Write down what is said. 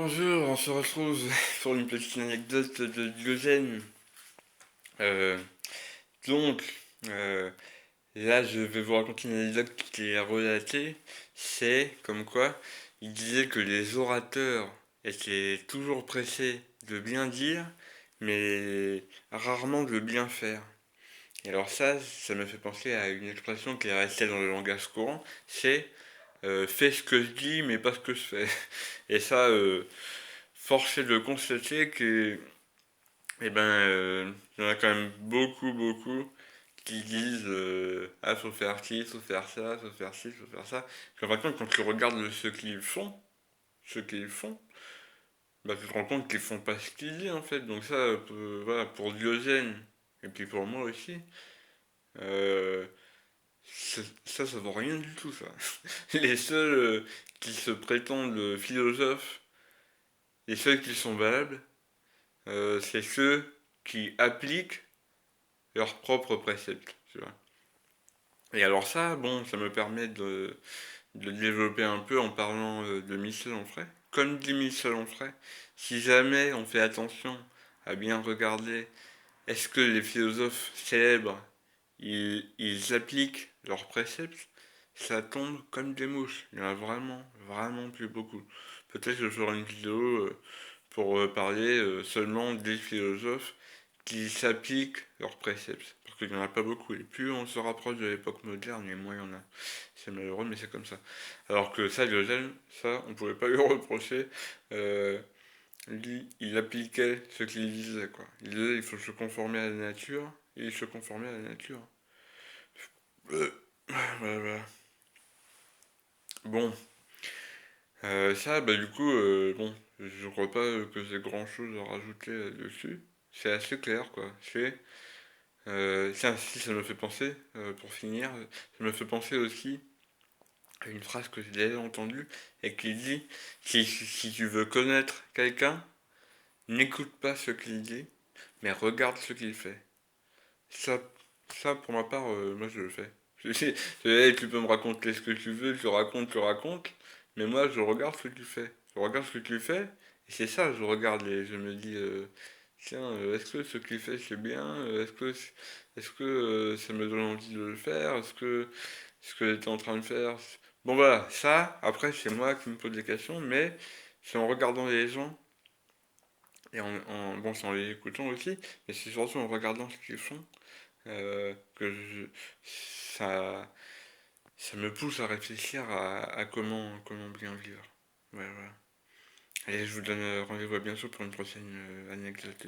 Bonjour, on se retrouve pour une petite anecdote de Diogène. Euh, donc, euh, Là, je vais vous raconter une anecdote qui est relatée. C'est comme quoi il disait que les orateurs étaient toujours pressés de bien dire, mais rarement de bien faire. Et alors ça me fait penser à une expression qui est restée dans le langage courant. C'est fais ce que je dis, mais pas ce que je fais. Et ça, force est de constater que, il y en a quand même beaucoup qui disent ah, faut faire ci, faut faire ça, faut faire ci, faut faire ça. Puis en fin de compte, quand tu regardes ce qu'ils font, bah, tu te rends compte qu'ils font pas ce qu'ils disent en fait. Donc ça, voilà, pour Diogène, et puis pour moi aussi, euh, ça vaut rien du tout ça. Les seuls qui se prétendent philosophes, les seuls qui sont valables, c'est ceux qui appliquent leurs propres préceptes, tu vois. Et alors ça, bon, ça me permet de développer un peu en parlant de Michel Onfray. Comme dit Michel Onfray, si jamais on fait attention à bien regarder, est-ce que les philosophes célèbres, ils appliquent leurs préceptes, ça tombe comme des mouches. Il y en a vraiment plus beaucoup. Peut-être que je ferai une vidéo pour parler seulement des philosophes qui s'appliquent leurs préceptes. Parce qu'il n'y en a pas beaucoup. Et plus on se rapproche de l'époque moderne, et moins il y en a. C'est malheureux, mais c'est comme ça. Alors que ça, Diogène, ça, on pouvait pas lui reprocher. Euh, Lui, il appliquait ce qu'il disait, quoi. Il disait il faut se conformer à la nature, et il se conformait à la nature. Euh, voilà. Bon, ça, bah du coup, bon, je crois pas que j'ai grand chose à rajouter dessus. C'est assez clair, quoi. Tiens, si ça me fait penser, pour finir, ça me fait penser aussi à une phrase que j'ai déjà entendue et qui dit si tu veux connaître quelqu'un, n'écoute pas ce qu'il dit, mais regarde ce qu'il fait. Ça, ça pour ma part, moi je le fais. Tu peux me raconter ce que tu veux, tu racontes, mais moi je regarde ce que tu fais. Je regarde ce que tu fais, et c'est ça, je regarde et je me dis, tiens, est-ce que ce qu'il fait c'est bien? Est-ce que ça me donne envie de le faire? Ce que j'étais en train de faire? Bon voilà, ça, après c'est moi qui me pose des questions, mais c'est en regardant les gens, bon, c'est en les écoutant aussi, mais c'est surtout en regardant ce qu'ils font que ça, ça me pousse à réfléchir à comment bien vivre. Ouais, voilà. Allez, je vous donne rendez-vous à bientôt pour une prochaine anecdote.